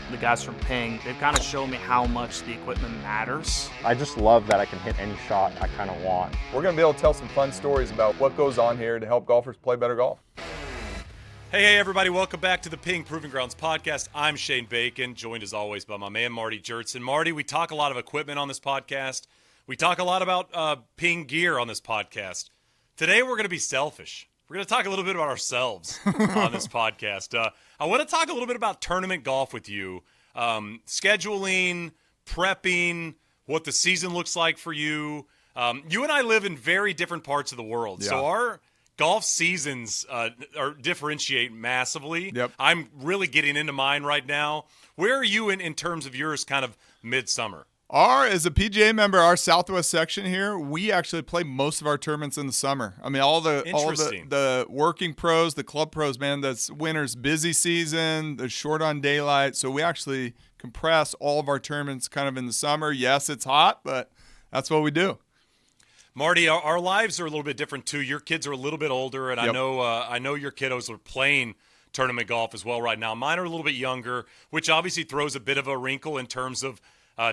the guys from Ping, they've kind of shown me how much the equipment matters. I just love that I can hit any shot I kind of want. We're going to be able to tell some fun stories about what goes on here to help golfers play better golf. Hey, everybody. Welcome back to the Ping Proving Grounds podcast. I'm Shane Bacon, joined as always by my man, Marty Jertson. Marty, we talk a lot of equipment on this podcast. We talk a lot about Ping gear on this podcast. Today, we're going to be selfish. We're going to talk a little bit about ourselves on this podcast. I want to talk a little bit about tournament golf with you, scheduling, prepping, what the season looks like for you. You and I live in very different parts of the world, so our golf seasons differentiate massively. Yep. I'm really getting into mine right now. Where are you in terms of yours kind of midsummer? As a PGA member, our Southwest section here, we actually play most of our tournaments in the summer. I mean, all the working pros, the club pros, man, that's winter's busy season, they're short on daylight. So we actually compress all of our tournaments kind of in the summer. Yes, it's hot, but that's what we do. Marty, our lives are a little bit different too. Your kids are a little bit older, and I know your kiddos are playing tournament golf as well right now. Mine are a little bit younger, which obviously throws a bit of a wrinkle in terms of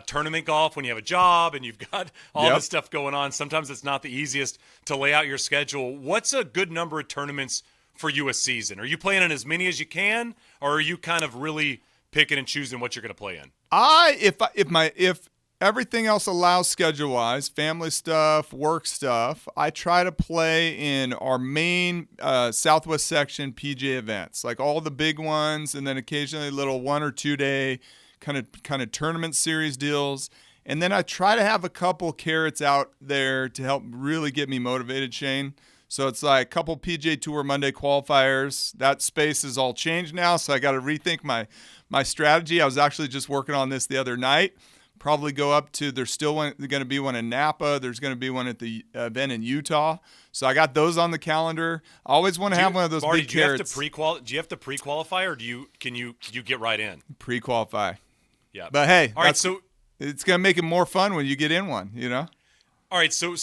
tournament golf when you have a job and you've got all this stuff going on. Sometimes it's not the easiest to lay out your schedule. What's a good number of tournaments for you a season? Are you playing in as many as you can, or are you kind of really picking and choosing what you're going to play in? If everything else allows schedule-wise, family stuff, work stuff, I try to play in our main Southwest section PGA events, like all the big ones, and then occasionally little 1 or 2 day kind of tournament series deals. And then I try to have a couple carrots out there to help really get me motivated, Shane. So it's like a couple PGA Tour Monday qualifiers. That space is all changed now, so I got to rethink my strategy. I was actually just working on this the other night. Probably go up to, there's still going to be one in Napa. There's going to be one at the event in Utah. So I got those on the calendar. I always want to have one of those Marty, big carrots. Do you have to pre-qualify, or can you get right in? Pre-qualify. Yeah. But hey, all right, so it's going to make it more fun when you get in one, you know? All right, so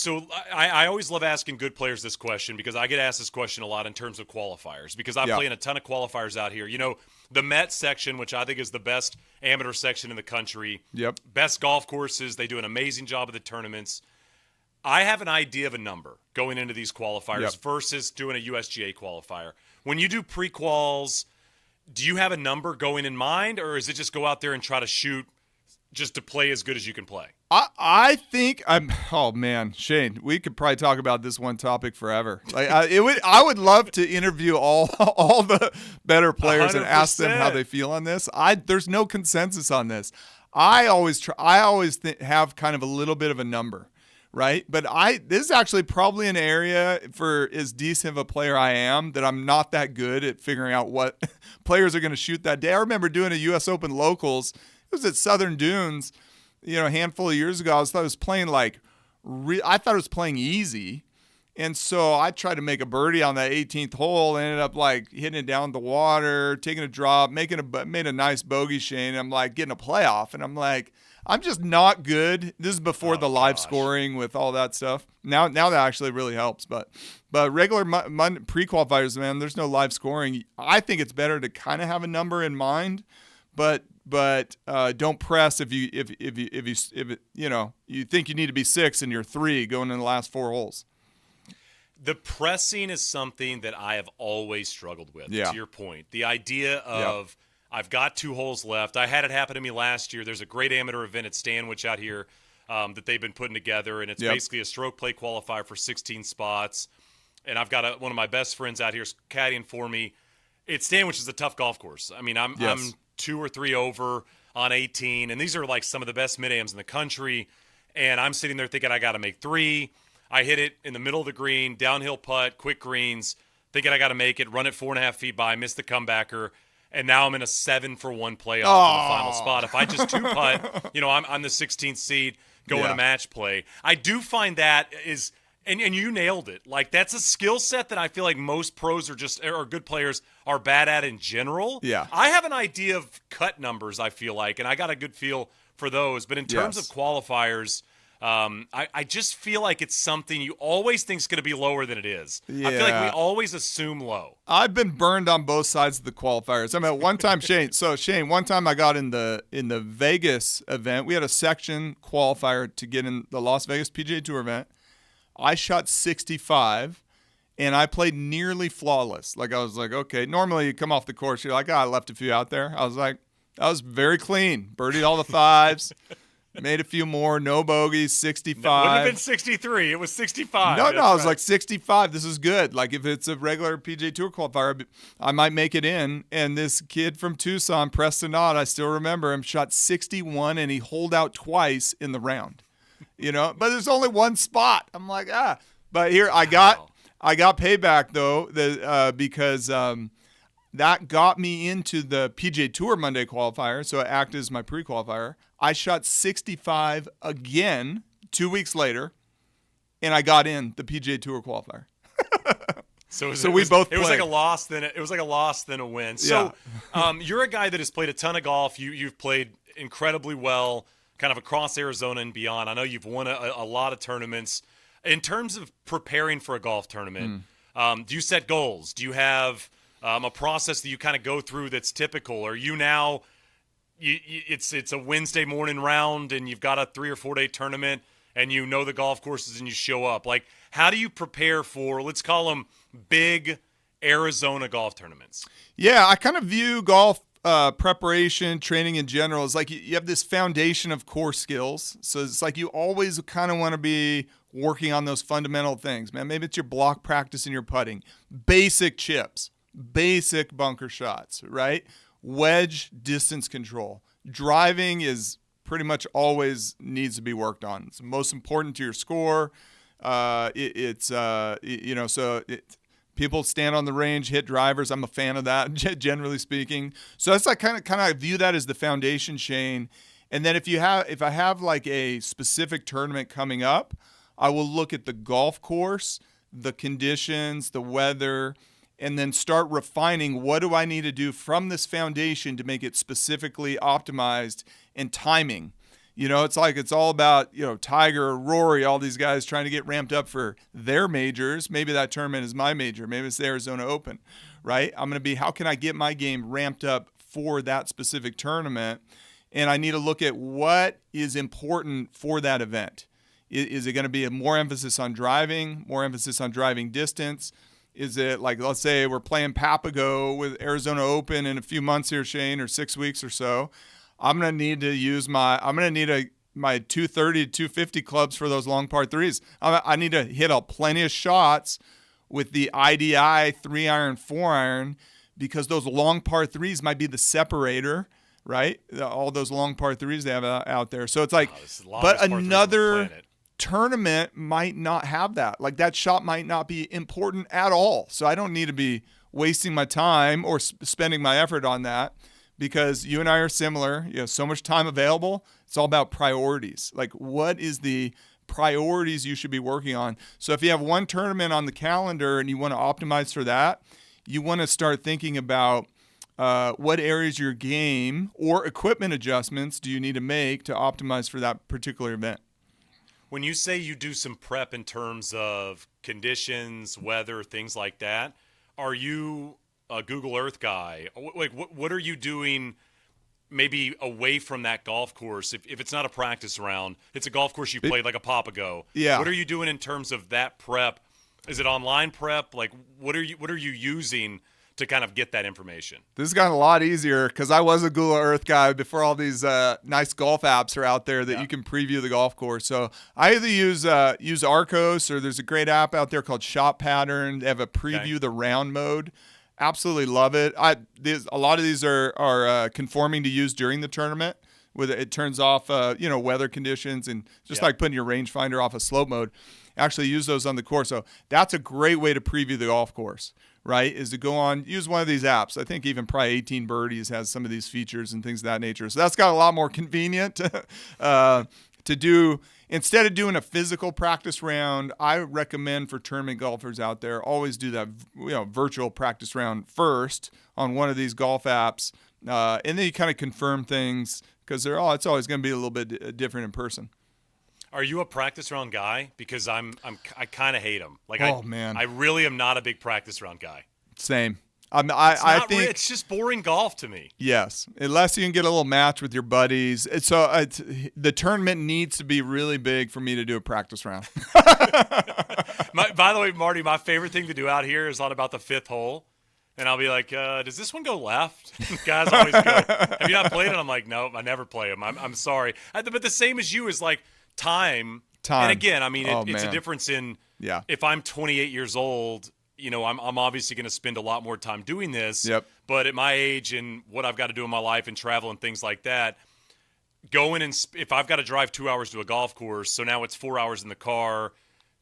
I always love asking good players this question, because I get asked this question a lot in terms of qualifiers, because I'm playing a ton of qualifiers out here. You know, the Met section, which I think is the best amateur section in the country. Yep. Best golf courses. They do an amazing job of the tournaments. I have an idea of a number going into these qualifiers versus doing a USGA qualifier. When you do pre-quals, do you have a number going in mind, or is it just go out there and try to shoot just to play as good as you can play? I think oh man, Shane, we could probably talk about this one topic forever. Like I would love to interview all the better players 100%. And ask them how they feel on this. There's no consensus on this. I always have kind of a little bit of a number, right? But this is actually probably an area, for as decent of a player I am, that I'm not that good at figuring out what players are going to shoot that day. I remember doing a U.S. Open locals. It was at Southern Dunes, a handful of years ago. I thought it was playing easy. And so I tried to make a birdie on that 18th hole, ended up like hitting it down the water, taking a drop, made a nice bogey, Shane. I'm like getting a playoff, and I'm like, I'm just not good. This is before the live scoring with all that stuff. Now that actually really helps, but regular pre-qualifiers, man, there's no live scoring. I think it's better to kind of have a number in mind, but don't press if you think you need to be 6 and you're 3 going in the last 4 holes. The pressing is something that I have always struggled with. To your point, the idea of I've got 2 holes left. I had it happen to me last year. There's a great amateur event at Stanwich out here that they've been putting together, and it's basically a stroke play qualifier for 16 spots. And I've got one of my best friends out here caddying for me. Stanwich is a tough golf course. I mean, I'm 2 or 3 over on 18, and these are like some of the best mid-ams in the country, and I'm sitting there thinking I got to make 3. I hit it in the middle of the green, downhill putt, quick greens, thinking I got to make it, run it 4.5 feet by, miss the comebacker, and now I'm in a 7-for-1 playoff in the final spot. If I just 2-putt, I'm the 16th seed going to match play. I do find that is – and you nailed it. Like, that's a skill set that I feel like most pros or good players are bad at in general. Yeah. I have an idea of cut numbers, I feel like, and I got a good feel for those. But in terms of qualifiers, I just feel like it's something you always think is going to be lower than it is. Yeah. I feel like we always assume low. I've been burned on both sides of the qualifiers. I mean, one time, Shane. So Shane, one time I got in the Vegas event. We had a section qualifier to get in the Las Vegas PGA Tour event. I shot 65, and I played nearly flawless. Like, I was like, okay. Normally, you come off the course, you're like, I left a few out there. I was like, I was very clean. Birdied all the fives. Made a few more, no bogeys, 65. It wouldn't have been 63. It was 65. No, I was like 65. This is good. Like if it's a regular PGA Tour qualifier, I might make it in. And this kid from Tucson, Preston Ott, I still remember him, shot 61 and he holed out twice in the round. But there's only one spot. I'm like, But here I got payback though, because that got me into the PGA Tour Monday qualifier, so it acted as my pre-qualifier. I shot 65 again 2 weeks later, and I got in the PGA Tour qualifier. We both played. It was like a loss, then a win. So you're a guy that has played a ton of golf. You've played incredibly well, kind of across Arizona and beyond. I know you've won a lot of tournaments. In terms of preparing for a golf tournament, do you set goals? Do you have a process that you kind of go through that's typical? Are you now it's a Wednesday morning round and you've got a 3 or 4 day tournament and you know the golf courses and you show up? Like, how do you prepare for, let's call them big Arizona golf tournaments? Yeah, I kind of view golf preparation, training in general is like you have this foundation of core skills. So it's like you always kind of want to be working on those fundamental things, man. Maybe it's your block practice and your putting, basic chips, basic bunker shots, right? Wedge distance control. Driving is pretty much always needs to be worked on. It's most important to your score. People stand on the range, hit drivers. I'm a fan of that, generally speaking. So that's like kind of I view that as the foundation, Shane. And then if I have like a specific tournament coming up, I will look at the golf course, the conditions, the weather, and then start refining what do I need to do from this foundation to make it specifically optimized and timing. It's all about, Tiger, Rory, all these guys trying to get ramped up for their majors. Maybe that tournament is my major. Maybe it's the Arizona Open, right? I'm going to be, how can I get my game ramped up for that specific tournament? And I need to look at what is important for that event. Is it going to be more emphasis on driving, more emphasis on driving distance? Is it like, let's say we're playing Papago with Arizona Open in a few months here, Shane, or 6 weeks or so. I'm going to need to use my 230 to 250 clubs for those long par threes. I need to hit plenty of shots with the IDI 3-iron, 4-iron, because those long par threes might be the separator, right? All those long par threes they have out there. So it's like, but another tournament might not have that. Like that shot might not be important at all. So I don't need to be wasting my time or spending my effort on that. Because you and I are similar, you have so much time available. It's all about priorities. Like, what is the priorities you should be working on? So if you have one tournament on the calendar and you want to optimize for that, you want to start thinking about what areas of your game or equipment adjustments do you need to make to optimize for that particular event. When you say you do some prep in terms of conditions, weather, things like that, are you a Google Earth guy? Like, what are you doing maybe away from that golf course? If it's not a practice round, it's a golf course you played like a Papago. Yeah. What are you doing in terms of that prep? Is it online prep? Like, what are you using to kind of get that information? This has gotten a lot easier because I was a Google Earth guy before all these nice golf apps are out there that you can preview the golf course. So I either use Arcos or there's a great app out there called Shot Pattern. They have a preview the round mode. Absolutely love it. A lot of these are conforming to use during the tournament. It turns off weather conditions and just like putting your rangefinder off of slope mode. Actually use those on the course. So that's a great way to preview the golf course, right? Is to go on, use one of these apps. I think even probably 18 Birdies has some of these features and things of that nature. So that's got a lot more convenient to do. Instead of doing a physical practice round, I recommend for tournament golfers out there, always do that virtual practice round first on one of these golf apps. And then you kind of confirm things because it's always going to be a little bit different in person. Are you a practice round guy? Because I kind of hate them. Like, man, I really am not a big practice round guy. Same. I think it's just boring golf to me. Yes, unless you can get a little match with your buddies. So the tournament needs to be really big for me to do a practice round. By the way, Marty, my favorite thing to do out here is on about the 5th hole. And I'll be like, does this one go left? Guys always go, have you not played it? I'm like, no, I never play them. I'm sorry. But the same as you is like time. And again, I mean, it's a difference in if I'm 28 years old, I'm obviously going to spend a lot more time doing this. Yep. But at my age and what I've got to do in my life and travel and things like that, going and if I've got to drive 2 hours to a golf course, so now it's 4 hours in the car,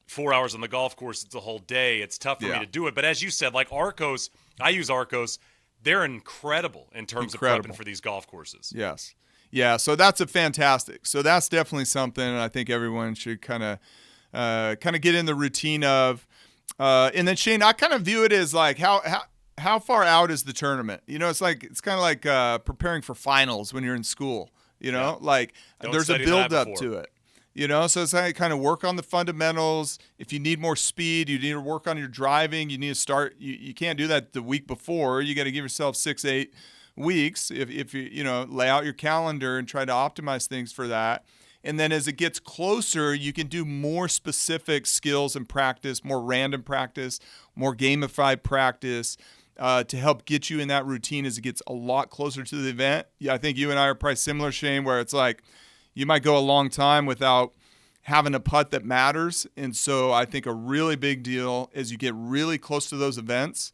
4 hours on the golf course, it's a whole day. It's tough for me to do it. But as you said, like Arcos, I use Arcos. They're incredible in terms of prepping for these golf courses. Yes. Yeah, so that's fantastic. So that's definitely something I think everyone should kind of get in the routine of. And then Shane, I kind of view it as like how far out is the tournament? It's kind of like preparing for finals when you're in school. Like there's a build up to it. So it's like kind of work on the fundamentals. If you need more speed, you need to work on your driving. You need to start. You can't do that the week before. You got to give yourself 6-8 weeks if you lay out your calendar and try to optimize things for that. And then as it gets closer, you can do more specific skills and practice, more random practice, more gamified practice to help get you in that routine as it gets a lot closer to the event. Yeah, I think you and I are probably similar, Shane, where it's like you might go a long time without having a putt that matters. And so I think a really big deal as you get really close to those events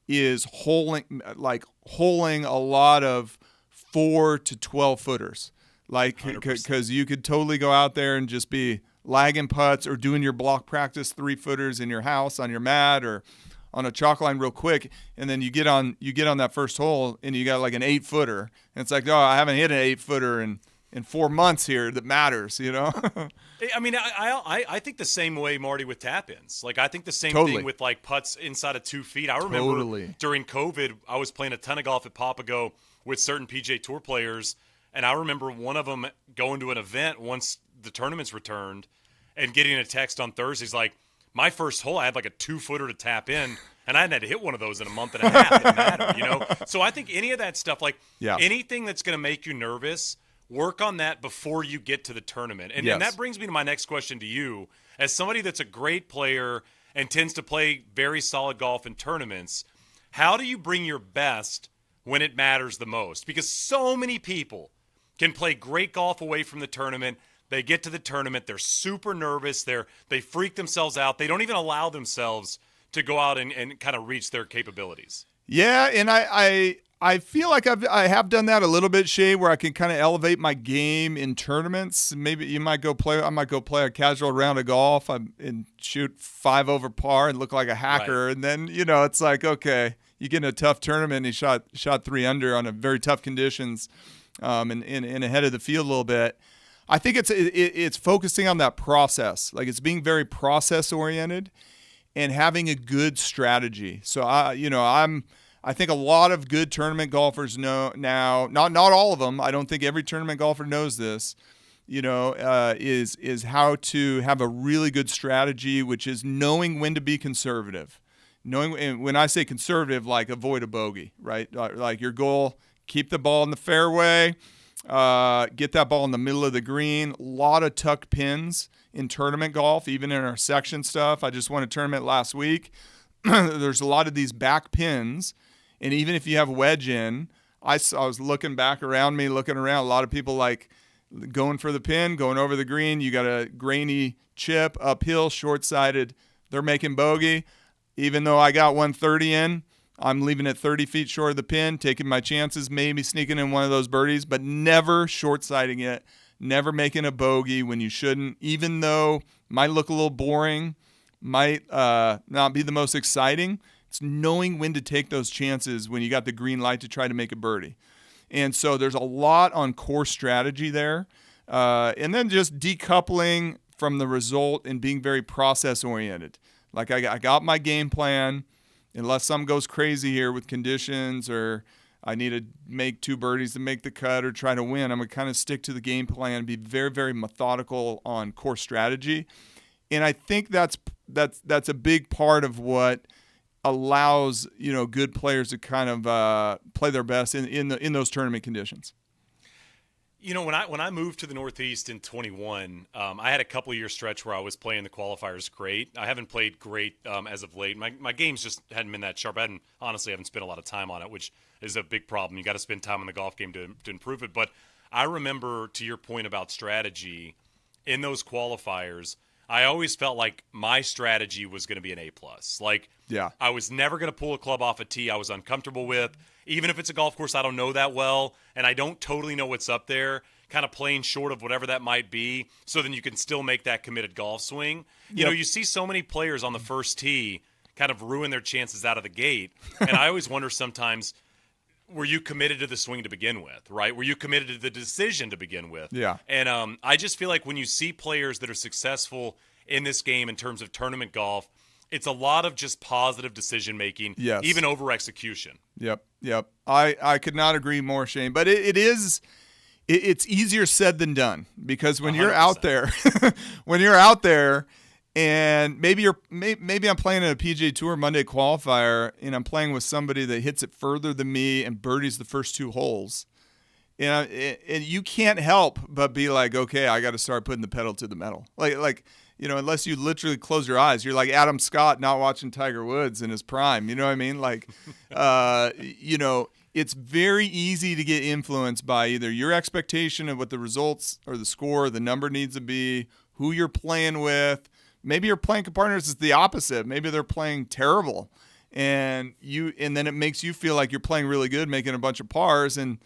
is holing a lot of 4 to 12 footers. Like, because you could totally go out there and just be lagging putts or doing your block practice 3-footers in your house on your mat or on a chalk line real quick, and then you get on that first hole and you got like an 8-footer, and it's like, oh, I haven't hit an 8-footer in 4 months here that matters, I mean, I think the same way, Marty, with tap-ins. Like, I think the same thing with like putts inside of 2 feet. I remember during COVID, I was playing a ton of golf at Papago with certain PGA Tour players. And I remember one of them going to an event once the tournament's returned and getting a text on Thursdays like, my first hole, I had like a 2-footer to tap in, and I hadn't had to hit one of those in a month and a half. It didn't matter, So I think any of that stuff, like anything that's going to make you nervous, work on that before you get to the tournament. And, and that brings me to my next question to you. As somebody that's a great player and tends to play very solid golf in tournaments, how do you bring your best when it matters the most? Because so many people can play great golf away from the tournament. They get to the tournament, they're super nervous, they freak themselves out. They don't even allow themselves to go out and kind of reach their capabilities. Yeah, and I feel like I have done that a little bit, Shay, where I can kind of elevate my game in tournaments. Maybe I might go play a casual round of golf and shoot 5 over par and look like a hacker. Right. And then, it's like, okay, you get in a tough tournament and he shot 3 under on a very tough conditions. And ahead of the field a little bit. I think it's focusing on that process. Like it's being very process oriented and having a good strategy. So I think a lot of good tournament golfers know now, not all of them. I don't think every tournament golfer knows this, is how to have a really good strategy, which is knowing when to be conservative. And when I say conservative, like avoid a bogey, right? Like your goal, keep the ball in the fairway, get that ball in the middle of the green. A lot of tuck pins in tournament golf, even in our section stuff. I just won a tournament last week. There's a lot of these back pins, and even if you have wedge in, I was looking back around me, looking around. A lot of people like going for the pin, going over the green. You got a grainy chip uphill, short-sided. They're making bogey. Even though I got 130 in, I'm leaving it 30 feet short of the pin, taking my chances, maybe sneaking in one of those birdies, but never short-siding it, never making a bogey when you shouldn't, even though might look a little boring, might not be the most exciting. It's knowing when to take those chances when you got the green light to try to make a birdie. And so there's a lot on core strategy there. And then just decoupling from the result and being very process-oriented. Like I got my game plan. Unless something goes crazy here with conditions or I need to make 2 birdies to make the cut or try to win. I'm going to kind of stick to the game plan, be very, very methodical on core strategy. And I think that's a big part of what allows, good players to kind of play their best in those tournament conditions. When I moved to the Northeast in 21, I had a couple of year stretch where I was playing the qualifiers great. I haven't played great as of late. My games just hadn't been that sharp. I haven't spent a lot of time on it, which is a big problem. You got to spend time on the golf game to improve it. But I remember, to your point about strategy, in those qualifiers, I always felt like my strategy was going to be an A+. I was never going to pull a club off a tee I was uncomfortable with. Even if it's a golf course I don't know that well and I don't totally know what's up there, kind of playing short of whatever that might be, so then you can still make that committed golf swing. You see so many players on the first tee kind of ruin their chances out of the gate. And I always wonder sometimes, were you committed to the swing to begin with, right? Were you committed to the decision to begin with? Yeah. And I just feel like when you see players that are successful in this game in terms of tournament golf, it's a lot of just positive decision-making, even over execution. Yep. I could not agree more, Shane. But it's easier said than done, because when 100%. You're out there, and maybe I'm playing in a PGA Tour Monday qualifier, and I'm playing with somebody that hits it further than me and birdies the first 2 holes. And you can't help but be like, okay, I got to start putting the pedal to the metal. Unless you literally close your eyes, you're like Adam Scott not watching Tiger Woods in his prime. You know what I mean? It's very easy to get influenced by either your expectation of what the results or the score or the number needs to be, who you're playing with. Maybe your playing partners is the opposite. Maybe they're playing terrible, and then it makes you feel like you're playing really good, making a bunch of pars, and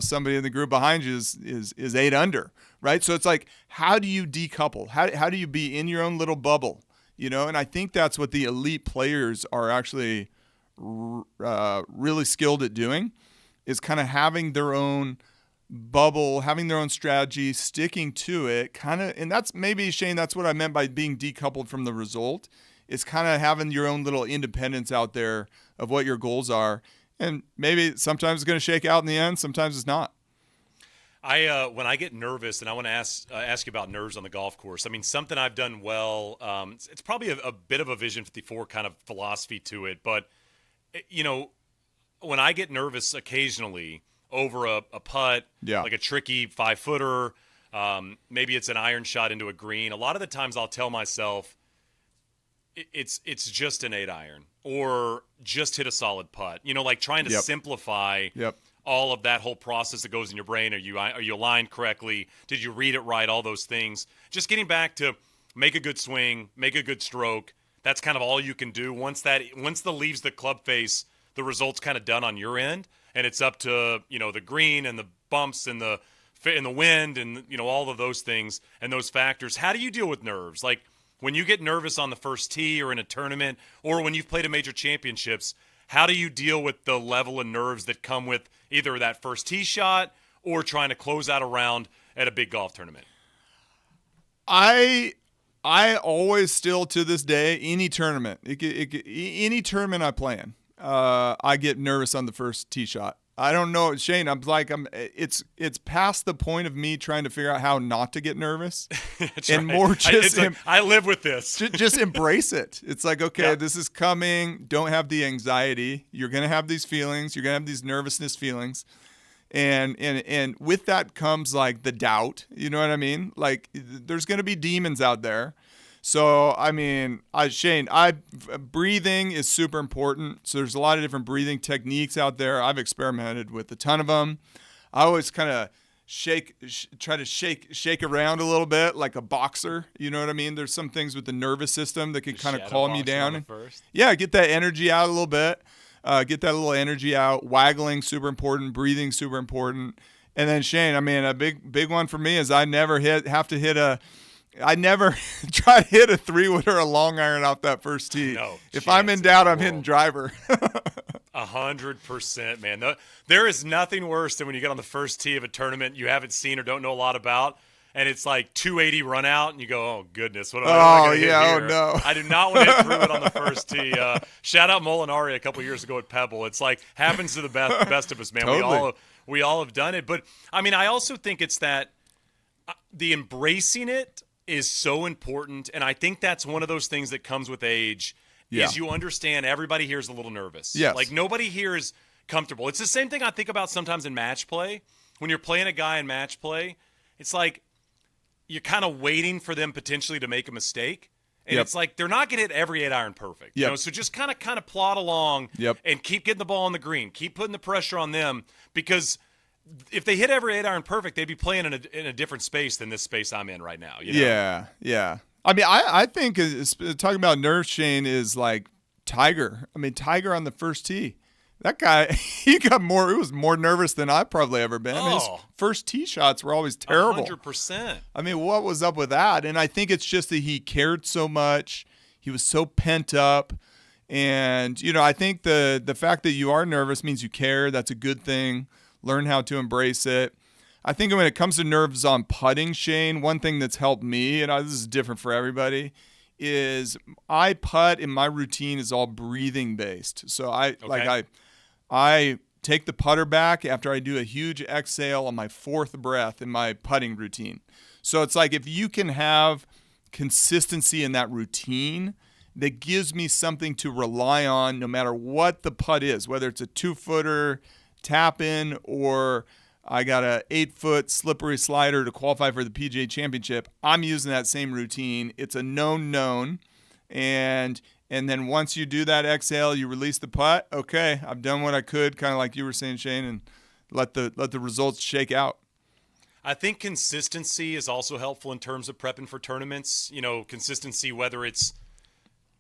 somebody in the group behind you is 8 under, right? So it's like, how do you decouple? How do you be in your own little bubble, And I think that's what the elite players are actually really skilled at doing, is kind of having their own bubble, having their own strategy, sticking to it, kind of. And that's maybe, Shane, that's what I meant by being decoupled from the result, is kind of having your own little independence out there of what your goals are. And maybe sometimes it's going to shake out in the end. Sometimes it's not. When I get nervous, and I want to ask you about nerves on the golf course. I mean, something I've done well. It's probably a bit of a Vision 54 kind of philosophy to it. But, when I get nervous occasionally over a putt, like a tricky 5-footer, maybe it's an iron shot into a green. A lot of the times I'll tell myself, it's just an 8-iron, or just hit a solid putt. Trying to simplify all of that whole process that goes in your brain. Are you aligned correctly? Did you read it right? All those things. Just getting back to make a good swing, make a good stroke. That's kind of all you can do. Once the leaves the club face, the result's kind of done on your end, and it's up to the green and the bumps and the wind and all of those things and those factors. How do you deal with nerves? Like, when you get nervous on the first tee or in a tournament, or when you've played a major championships, how do you deal with the level of nerves that come with either that first tee shot or trying to close out a round at a big golf tournament? I always, still to this day, any tournament, any tournament I play in, I get nervous on the first tee shot. I don't know, Shane. It's past the point of me trying to figure out how not to get nervous, and right. More just I live with this. Just embrace it. It's like, okay, This is coming. Don't have the anxiety. You're gonna have these feelings. You're gonna have these nervousness feelings, and with that comes like the doubt. You know what I mean? Like, there's gonna be demons out there. So, I mean, Shane, breathing is super important. So there's a lot of different breathing techniques out there. I've experimented with a ton of them. I always kind of try to shake around a little bit like a boxer. You know what I mean? There's some things with the nervous system that can kind of calm you down. Yeah, get that energy out a little bit. Get that little energy out. Waggling, super important. Breathing, super important. And then, Shane, I mean, a big one for me is I never try to hit a 3-wood or a long iron off that first tee. No, if I'm in doubt, I'm hitting driver. 100%, man. There is nothing worse than when you get on the first tee of a tournament you haven't seen or don't know a lot about, and it's like 280 run out, and you go, oh, goodness, what am I going to hit here? Oh, no. I do not want to hit through it on the first tee. Shout out Molinari a couple years ago at Pebble. It's like happens to the best of us, man. Totally. We all have done it. But, I mean, I also think it's that the embracing it is so important, and I think that's one of those things that comes with age is you understand everybody here is a little nervous. Yes. Like, nobody here is comfortable. It's the same thing I think about sometimes in match play. When you're playing a guy in match play, it's like you're kind of waiting for them potentially to make a mistake. And it's like they're not going to hit every 8-iron perfect. You know? So just kind of plod along and keep getting the ball on the green. Keep putting the pressure on them, because if they hit every 8-iron perfect, they'd be playing in a different space than this space I'm in right now. You know? Yeah. I mean, I think talking about nerves, Shane, is like Tiger. I mean, Tiger on the first tee. That guy, he was more nervous than I've probably ever been. I mean, his first tee shots were always terrible. 100%. I mean, what was up with that? And I think it's just that he cared so much. He was so pent up. And, I think the fact that you are nervous means you care. That's a good thing. Learn how to embrace it. I think when it comes to nerves on putting, Shane, one thing that's helped me, and this is different for everybody, is I putt and my routine is all breathing based. So I take the putter back after I do a huge exhale on my fourth breath in my putting routine. So it's like if you can have consistency in that routine, that gives me something to rely on no matter what the putt is, whether it's a 2-footer tap in or I got a 8-foot slippery slider to qualify for the PGA Championship. I'm using that same routine. It's a known. And then once you do that exhale, you release the putt. Okay, I've done what I could, kind of like you were saying, Shane, and let the results shake out. I think consistency is also helpful in terms of prepping for tournaments. Consistency, whether it's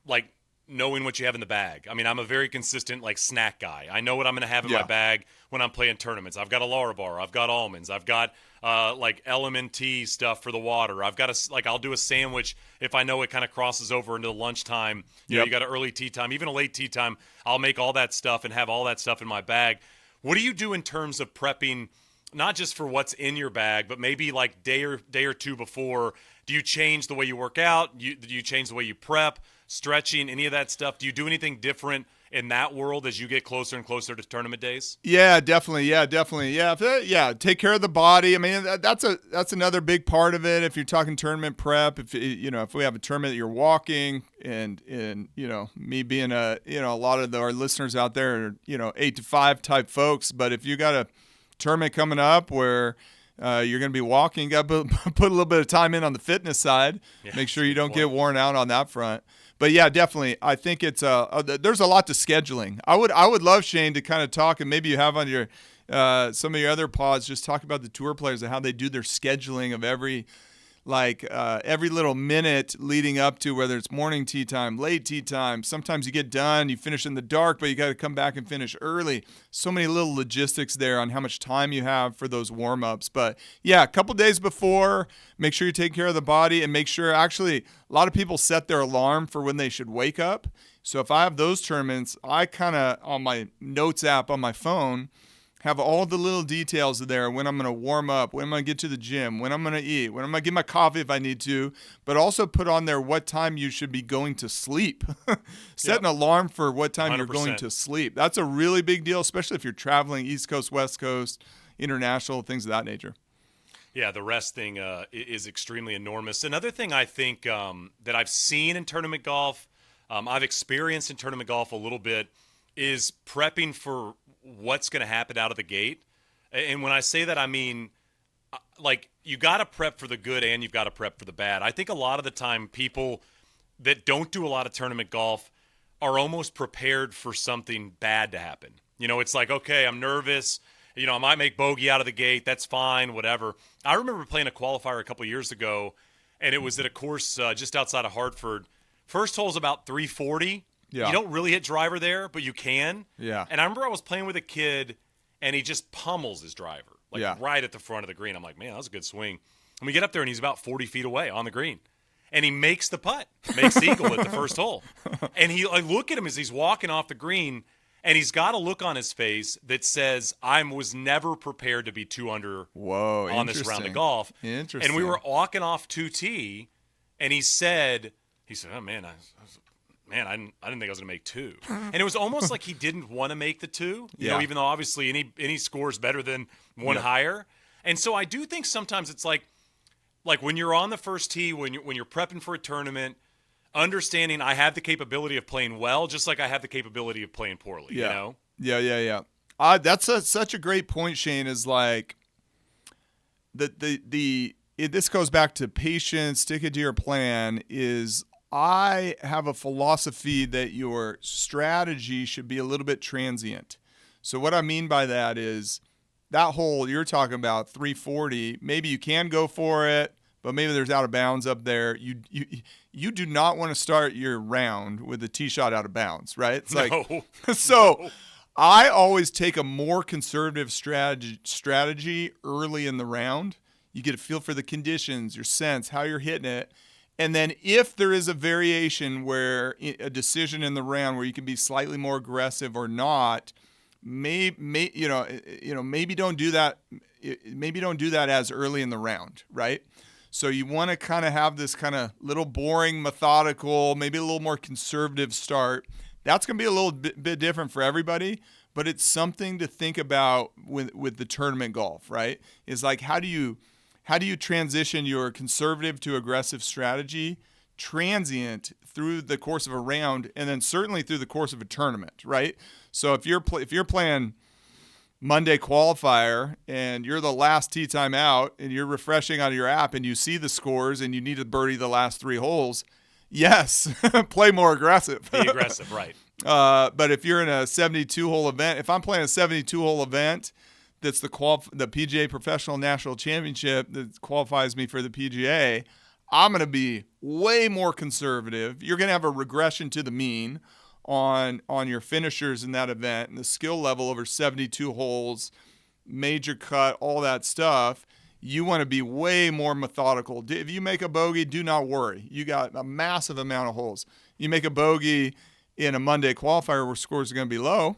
like knowing what you have in the bag. I mean, I'm a very consistent snack guy. I know what I'm going to have in my bag when I'm playing tournaments. I've got a Lara bar. I've got almonds. I've got LMNT stuff for the water. I've got I'll do a sandwich if I know it kind of crosses over into lunchtime. You got an early tea time, even a late tea time. I'll make all that stuff and have all that stuff in my bag. What do you do in terms of prepping, not just for what's in your bag, but maybe day or two before? Do you change the way you work out? Do you change the way you prep? Stretching, any of that stuff? Do you do anything different in that world as you get closer and closer to tournament days? Yeah, definitely. Yeah. Take care of the body. I mean, that's another big part of it. If you're talking tournament prep, if we have a tournament that you're walking, and me being a lot of our listeners out there are 8 to 5 type folks, but if you got a tournament coming up where you're going to be walking, you got to put a little bit of time in on the fitness side. Make sure you don't get worn out on that front. But yeah, definitely. I think it's there's a lot to scheduling. I would love, Shane, to kind of talk, and maybe you have on your some of your other pods, just talk about the tour players and how they do their scheduling of every little minute leading up to, whether it's morning tee time, late tee time. Sometimes you get done, you finish in the dark, but you got to come back and finish early. So many little logistics there on how much time you have for those warm-ups. But yeah, a couple days before, make sure you take care of the body, and make sure, actually, a lot of people set their alarm for when they should wake up. So if I have those tournaments, I kind of, on my notes app on my phone, have all the little details there, when I'm going to warm up, when I'm going to get to the gym, when I'm going to eat, when I'm going to get my coffee if I need to, but also put on there what time you should be going to sleep. Set an alarm for what time 100%. You're going to sleep. That's a really big deal, especially if you're traveling East Coast, West Coast, international, things of that nature. Yeah, the rest thing is extremely enormous. Another thing I think that I've seen in tournament golf, I've experienced in tournament golf a little bit, is prepping for what's going to happen out of the gate. And when I say that, I mean, you got to prep for the good and you've got to prep for the bad. I think a lot of the time people that don't do a lot of tournament golf are almost prepared for something bad to happen. It's like, okay, I'm nervous. I might make bogey out of the gate. That's fine, whatever. I remember playing a qualifier a couple of years ago, and it was at a course just outside of Hartford. First hole's about 340. Yeah. You don't really hit driver there, but you can. Yeah. And I remember I was playing with a kid, and he just pummels his driver, right at the front of the green. I'm like, man, that was a good swing. And we get up there, and he's about 40 feet away on the green. And he makes the putt, makes eagle at the first hole. And I look at him as he's walking off the green, And he's got a look on his face that says, I was never prepared to be 2 under on this round of golf. Interesting. And we were walking off 2T, and he said, oh, man, I didn't think I was going to make 2. And it was almost like he didn't want to make the 2, you know, even though obviously any score is better than one higher. And so I do think sometimes it's like when you're on the first tee, when you're prepping for a tournament, understanding I have the capability of playing well, just like I have the capability of playing poorly, you know? Yeah. That's such a great point, Shane, is like this goes back to patience, sticking to your plan, is I have a philosophy that your strategy should be a little bit transient. So what I mean by that is that hole you're talking about, 340, maybe you can go for it, but maybe there's out of bounds up there. You do not want to start your round with a tee shot out of bounds, right? It's no. I always take a more conservative strategy early in the round. You get a feel for the conditions, your sense, how you're hitting it. And then if there is a variation where a decision in the round where you can be slightly more aggressive or not, maybe don't do that. Maybe don't do that as early in the round, right? So you want to kind of have this kind of little boring, methodical, maybe a little more conservative start. That's going to be a little bit different for everybody, but it's something to think about with the tournament golf, right? Is like how do you transition your conservative to aggressive strategy transient through the course of a round, and then certainly through the course of a tournament, right? So if you're playing Monday qualifier and you're the last tee time out and you're refreshing on your app and you see the scores and you need to birdie the last 3 holes, yes, play more aggressive. Be aggressive, right. But if you're in a 72-hole event, if I'm playing a 72-hole event that's the PGA Professional National Championship that qualifies me for the PGA, I'm going to be way more conservative. You're going to have a regression to the mean on your finishers in that event, and the skill level over 72 holes, major cut, all that stuff. You want to be way more methodical. If you make a bogey, do not worry. You got a massive amount of holes. You make a bogey in a Monday qualifier where scores are going to be low,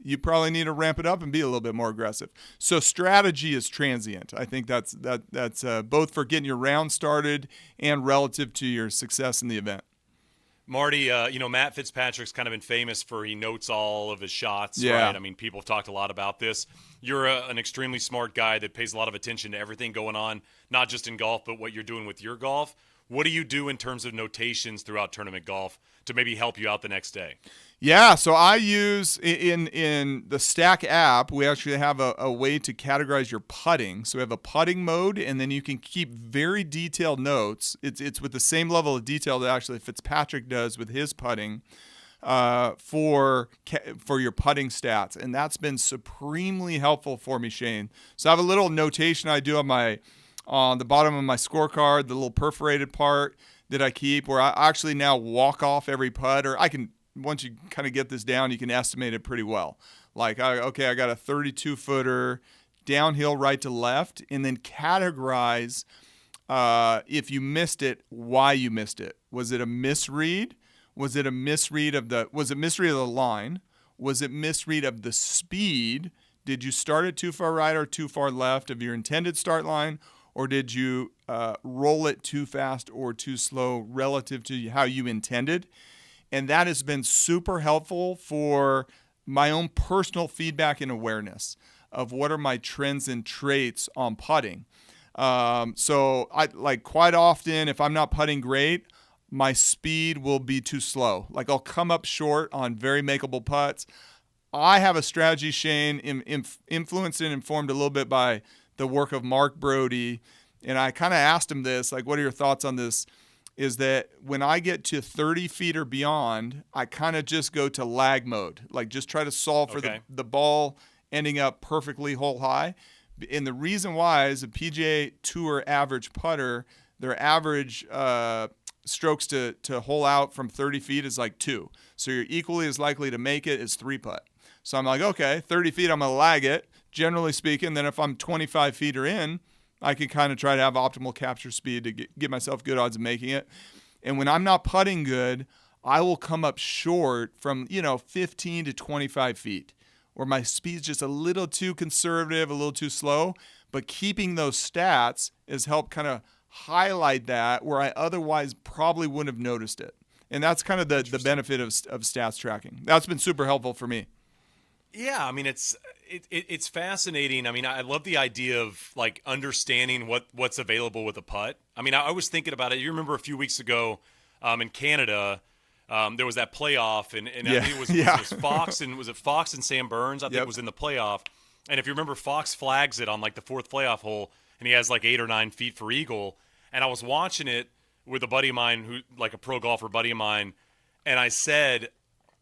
you probably need to ramp it up and be a little bit more aggressive. So strategy is transient. I think that's both for getting your round started and relative to your success in the event. Marty, Matt Fitzpatrick's kind of been famous for he notes all of his shots, yeah. right? I mean, people have talked a lot about this. You're an extremely smart guy that pays a lot of attention to everything going on, not just in golf, but what you're doing with your golf. What do you do in terms of notations throughout tournament golf to maybe help you out the next day? Yeah, so I use in the Stack app, we actually have a way to categorize your putting. So we have a putting mode, and then you can keep very detailed notes. It's with the same level of detail that actually Fitzpatrick does with his putting for your putting stats, and that's been supremely helpful for me, Shane. So I have a little notation I do on the bottom of my scorecard, the little perforated part that I keep, where I actually now walk off every putt, or I can. Once you kind of get this down, you can estimate it pretty well. Like, I got a 32-footer downhill right to left, and then categorize if you missed it, why you missed it. Was it a misread? Was it misread of the line? Was it misread of the speed? Did you start it too far right or too far left of your intended start line? Or did you roll it too fast or too slow relative to how you intended? And that has been super helpful for my own personal feedback and awareness of what are my trends and traits on putting. So I like quite often, if I'm not putting great, my speed will be too slow. Like I'll come up short on very makeable putts. I have a strategy, Shane, influenced and informed a little bit by the work of Mark Brody. And I kind of asked him this, like, what are your thoughts on this? Is that when I get to 30 feet or beyond, I kind of just go to lag mode. Like just try to solve for the ball ending up perfectly hole high. And the reason why is a PGA Tour average putter, their average strokes to hole out from 30 feet is like 2. So you're equally as likely to make it as 3-putt. So I'm like, okay, 30 feet, I'm going to lag it, generally speaking. Then if I'm 25 feet or in, I can kind of try to have optimal capture speed to get myself good odds of making it. And when I'm not putting good, I will come up short from, 15 to 25 feet, or my speed's just a little too conservative, a little too slow. But keeping those stats has helped kind of highlight that where I otherwise probably wouldn't have noticed it. And that's kind of the benefit of stats tracking. That's been super helpful for me. Yeah, I mean, it's fascinating. I mean, I love the idea of like understanding what's available with a putt. I mean, I was thinking about it. You remember a few weeks ago in Canada, there was that playoff, and I think it was Fox and was it Fox and Sam Burns? I think it was in the playoff. And if you remember, Fox flags it on like the fourth playoff hole, and he has like 8 or 9 feet for eagle. And I was watching it with a buddy of mine, who like a pro golfer buddy of mine, and I said,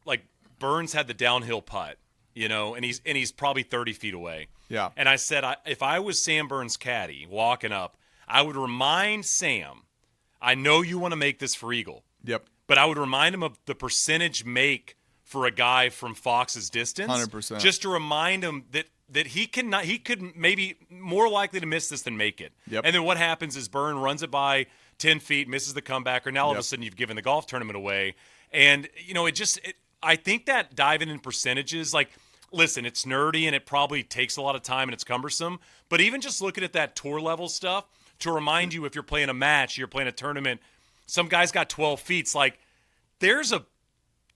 like, Burns had the downhill putt, and he's probably 30 feet away. Yeah. And I said, if I was Sam Burns' caddy walking up, I would remind Sam, I know you want to make this for eagle. Yep. But I would remind him of the percentage make for a guy from Fox's distance. 100%. Just to remind him that he could maybe more likely to miss this than make it. Yep. And then what happens is Burn runs it by 10 feet, misses the comebacker. Now all of a sudden you've given the golf tournament away. And, I think that diving in percentages, like, listen, it's nerdy and it probably takes a lot of time and it's cumbersome. But even just looking at that tour level stuff to remind you, if you're playing a match, you're playing a tournament, some guy's got 12 feet. It's like there's a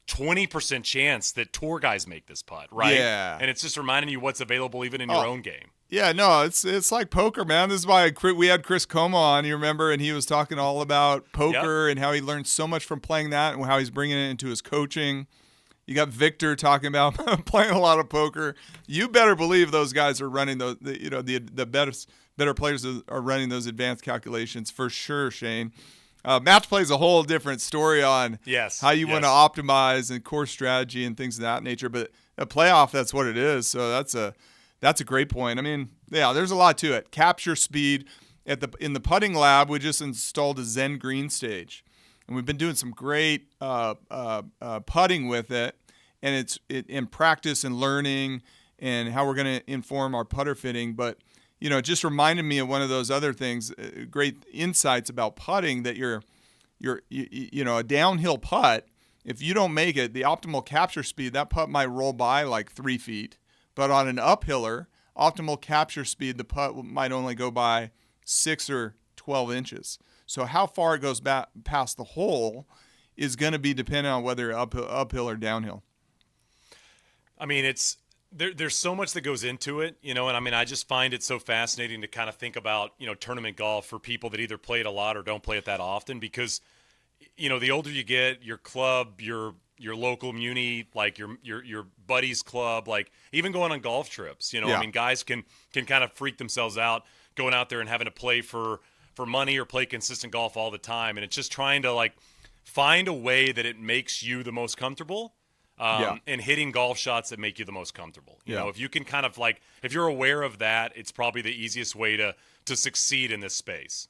20% chance that tour guys make this putt, right? Yeah. And it's just reminding you what's available even in your own game. Yeah, no, it's like poker, man. This is why we had Chris Como on, you remember, and he was talking all about poker and how he learned so much from playing that and how he's bringing it into his coaching. You got Victor talking about playing a lot of poker. You better believe those guys are running the better players are running those advanced calculations for sure, Shane. Match play is a whole different story on how you want to optimize and course strategy and things of that nature. But a playoff, that's what it is. So that's a great point. I mean, yeah, there's a lot to it. Capture speed. In the putting lab, we just installed a Zen green stage, and we've been doing some great putting with it. And it's in practice and learning and how we're going to inform our putter fitting. But it just reminded me of one of those other things, great insights about putting, that you're a downhill putt. If you don't make it, the optimal capture speed, that putt might roll by like 3 feet. But on an uphiller, optimal capture speed, the putt might only go by 6 or 12 inches. So how far it goes back past the hole is going to be dependent on whether uphill or downhill. I mean, there's so much that goes into it, and I mean, I just find it so fascinating to kind of think about, tournament golf for people that either play it a lot or don't play it that often, because, the older you get, your club, your local muni, like your buddy's club, like even going on golf trips, I mean, guys can kind of freak themselves out going out there and having to play for money or play consistent golf all the time. And it's just trying to like find a way that it makes you the most comfortable. And hitting golf shots that make you the most comfortable. You know, if you can kind of like, if you're aware of that, it's probably the easiest way to succeed in this space.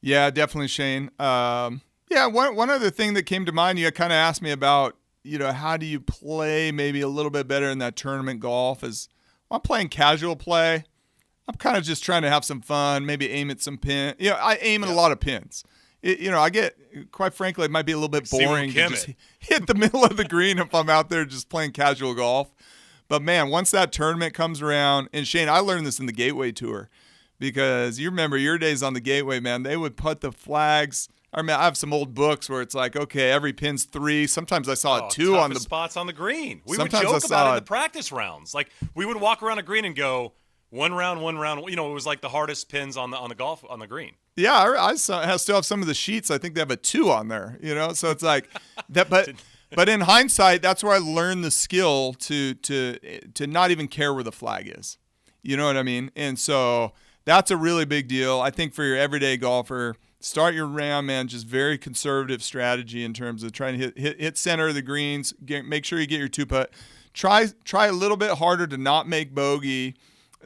Yeah, definitely, Shane. One other thing that came to mind, you kind of asked me about, how do you play maybe a little bit better in that tournament golf? Is I'm playing casual play. I'm kind of just trying to have some fun, maybe aim at some pin. I aim at a lot of pins. I get, quite frankly, it might be a little bit boring to just hit the middle of the green if I'm out there just playing casual golf. But, man, once that tournament comes around, and, Shane, I learned this in the Gateway Tour, because you remember your days on the Gateway, man, they would put the flags. I mean, I have some old books where it's like, okay, every pin's 3. Sometimes I saw 2 on the spots on the green. We would Sometimes joke about it in the practice rounds. Like, we would walk around a green and go, one round. It was like the hardest pins on the green. Yeah, I still have some of the sheets. I think they have a 2 on there, so it's like that. But in hindsight, that's where I learned the skill to not even care where the flag is. You know what I mean? And so that's a really big deal. I think for your everyday golfer, start your round, man, just very conservative strategy in terms of trying to hit center of the greens. Make sure you get your 2-putt. Try a little bit harder to not make bogey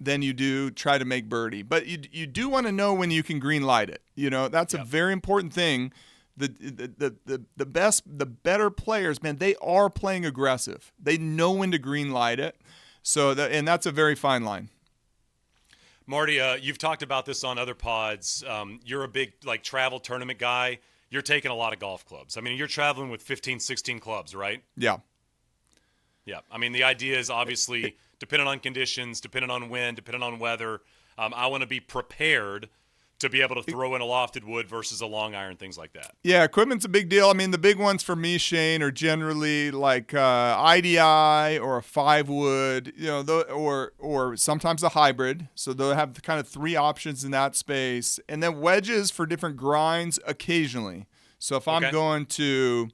than you do try to make birdie. But you do want to know when you can green light it. That's a very important thing. The better players, man, they are playing aggressive. They know when to green light it. And that's a very fine line. Marty, you've talked about this on other pods. You're a big travel tournament guy. you're taking a lot of golf clubs. I mean, you're traveling with 15, 16 clubs, right? Yeah. Yeah. I mean, the idea is obviously depending on conditions, depending on wind, depending on weather. I want to be prepared to be able to throw in a lofted wood versus a long iron, things like that. Yeah, equipment's a big deal. I mean, the big ones for me, Shane, are generally like IDI or a 5-wood, or sometimes a hybrid. So they'll have kind of 3 options in that space. And then wedges for different grinds occasionally. So if I'm going to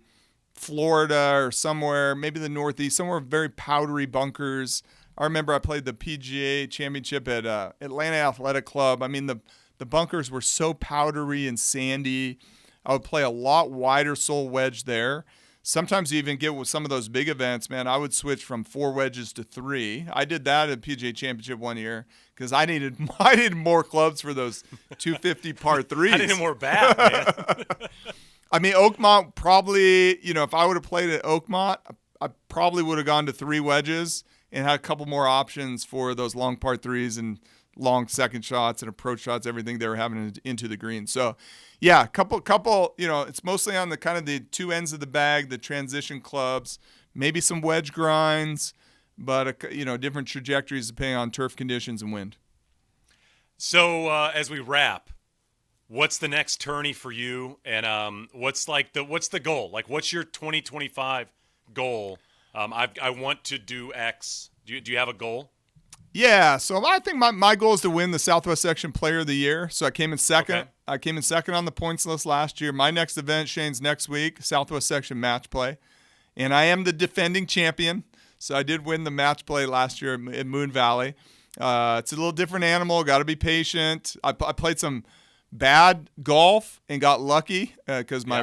Florida or somewhere, maybe the Northeast, somewhere with very powdery bunkers. I remember I played the PGA Championship at Atlanta Athletic Club. I mean, the bunkers were so powdery and sandy. I would play a lot wider sole wedge there. Sometimes you even get with some of those big events, man, I would switch from 4 wedges to 3. I did that at PGA Championship one year because I needed more clubs for those 250 par 3s. I needed more bat, man. I mean, Oakmont probably, if I would have played at Oakmont, I probably would have gone to 3 wedges and had a couple more options for those long par 3s and long second shots and approach shots, everything they were having into the green. So, yeah, couple, it's mostly on the kind of the 2 ends of the bag, the transition clubs, maybe some wedge grinds, but, different trajectories depending on turf conditions and wind. So, as we wrap, what's the next tourney for you? And what's the goal? Like, what's your 2025 goal? I want to do X. Do you have a goal? Yeah, so I think my goal is to win the Southwest Section Player of the Year. So I came in second. Okay. I came in second on the points list last year. My next event, Shane's next week, Southwest Section Match Play. And I am the defending champion. So I did win the match play last year at Moon Valley. It's a little different animal. Got to be patient. I played some bad golf and got lucky because my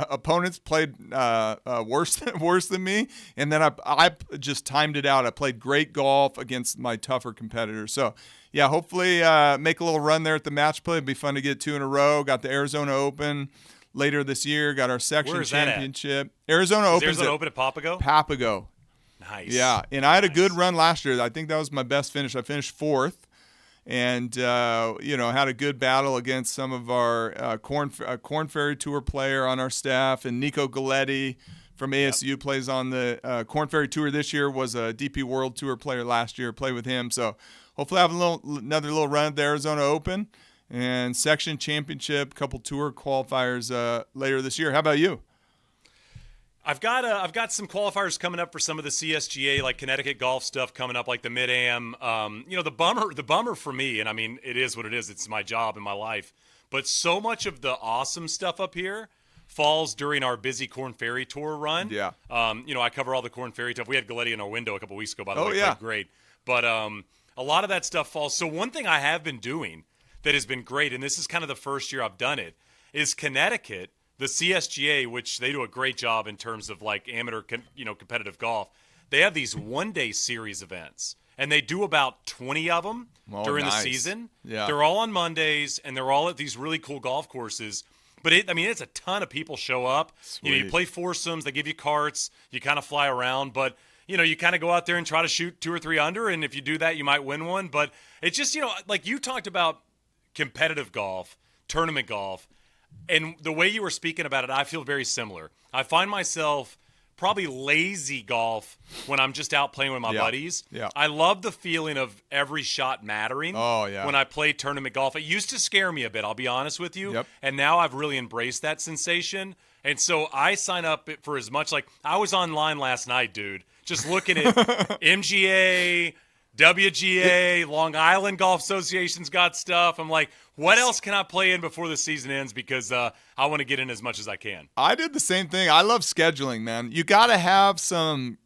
opponents played worse than me, and then I just timed it out. I played great golf against my tougher competitors. So yeah, hopefully make a little run there at the match play. It'd be fun to get 2 in a row. Got the Arizona Open later this year. Got our section championship. Arizona Open at Papago? Papago. Nice. Yeah, and I had a good run last year. I think that was my best finish. I finished 4th. And, had a good battle against some of our Corn Ferry Tour player on our staff. And Nico Galletti from ASU plays on the Corn Ferry Tour this year, was a DP World Tour player last year. Play with him. So hopefully I have another little run at the Arizona Open and section championship, couple tour qualifiers later this year. How about you? I've got some qualifiers coming up for some of the CSGA, like Connecticut golf stuff coming up, like the Mid-Am. The bummer for me, and I mean, it is what it is. It's my job and my life. But so much of the awesome stuff up here falls during our busy Corn Ferry Tour run. Yeah. I cover all the Corn Ferry stuff. We had Galletti in our window a couple weeks ago, by the way. Yeah. Played great. But a lot of that stuff falls. So one thing I have been doing that has been great, and this is kind of the first year I've done it, is Connecticut. The CSGA, which they do a great job in terms of like amateur, competitive golf, they have these one-day series events, and they do about 20 of them during the season. Yeah. They're all on Mondays, and they're all at these really cool golf courses. But it's a ton of people show up. Sweet. You play foursomes, they give you carts, you kind of fly around, but you kind of go out there and try to shoot 2 or 3 under, and if you do that, you might win one. But it's just, like you talked about competitive golf, tournament golf. And the way you were speaking about it, I feel very similar. I find myself probably lazy golf when I'm just out playing with my buddies. Yeah. I love the feeling of every shot mattering. Oh, yeah. When I play tournament golf. It used to scare me a bit, I'll be honest with you. Yep. And now I've really embraced that sensation. And so I sign up for as much. Like, I was online last night, dude, just looking at MGA, WGA, Long Island Golf Association's got stuff. I'm like, what else can I play in before the season ends? Because I want to get in as much as I can. I did the same thing. I love scheduling, man. You got to have some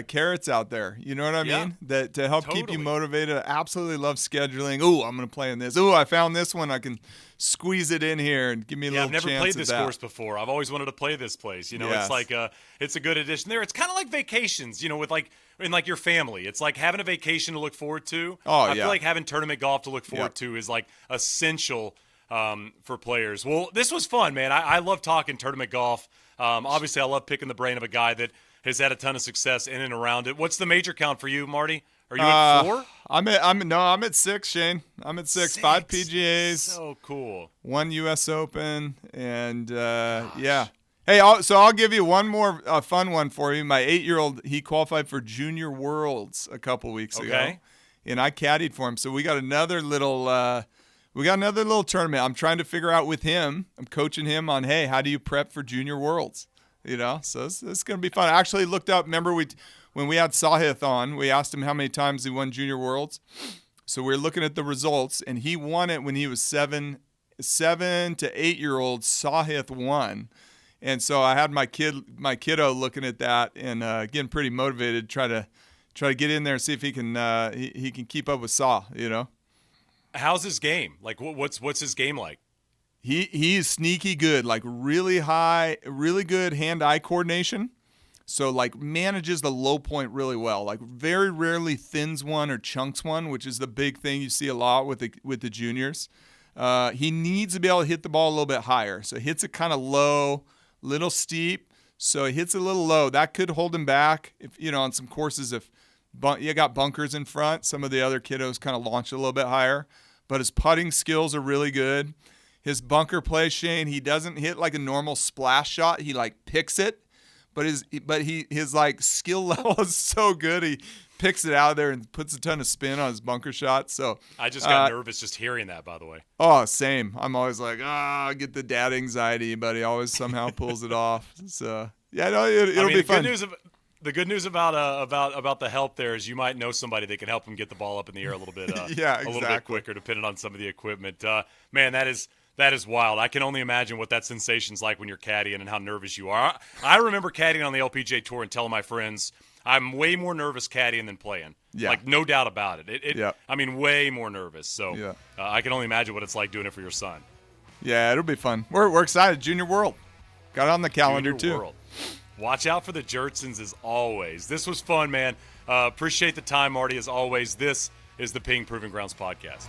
carrots out there. You know what I mean? That to help keep you motivated. I absolutely love scheduling. Ooh, I'm going to play in this. Ooh, I found this one. I can squeeze it in here and give me a little chance. I've never played this course before. I've always wanted to play this place. It's like it's a good addition there. It's kind of like vacations, with in your family. It's like having a vacation to look forward to. I feel like having tournament golf to look forward to is like essential for players. Well, this was fun, man. I love talking tournament golf. Obviously, I love picking the brain of a guy that has had a ton of success in and around it. What's the major count for you, Marty? Are you at 4? I'm at 6, Shane. I'm at 6. 5 PGAs. So cool. 1 U.S. Open, and yeah. Hey, I'll give you one more fun one for you. My 8-year-old, he qualified for Junior Worlds a couple weeks ago, and I caddied for him. So we got another little tournament. I'm trying to figure out with him. I'm coaching him on, hey, how do you prep for Junior Worlds? So it's going to be fun. I actually looked up. Remember when we had Sahith on, we asked him how many times he won Junior Worlds. So we were looking at the results, and he won it when he was 7 to 8-year-old. Sahith won. And so I had my kiddo looking at that and getting pretty motivated, try to get in there and see if he can keep up with Saw. How's his game? Like, what's his game like? He's sneaky good, like really high, really good hand-eye coordination. So like manages the low point really well. Like very rarely thins one or chunks one, which is the big thing you see a lot with the juniors. He needs to be able to hit the ball a little bit higher. So hits it kind of low. Little steep, so he hits a little low. That could hold him back if on some courses if you got bunkers in front. Some of the other kiddos kind of launch a little bit higher, but his putting skills are really good. His bunker play, Shane, he doesn't hit like a normal splash shot. He like picks it, but his like skill level is so good. He picks it out of there and puts a ton of spin on his bunker shot. So I just got nervous just hearing that, by the way. Oh, same. I'm always like, I get the dad anxiety, but he always somehow pulls it off. So yeah, no, it'll be fun. The good news about the help there is you might know somebody that can help him get the ball up in the air a little bit, yeah, a little bit quicker, depending on some of the equipment. Man, that is wild. I can only imagine what that sensation's like when you're caddying and how nervous you are. I remember caddying on the LPGA Tour and telling my friends, I'm way more nervous caddying than playing. Yeah. Like, no doubt about it. Yeah. I mean, way more nervous. So I can only imagine what it's like doing it for your son. Yeah, it'll be fun. We're excited. Junior World. Got it on the calendar, Junior too. World. Watch out for the Jertsons as always. This was fun, man. Appreciate the time, Marty, as always. This is the Ping Proving Grounds podcast.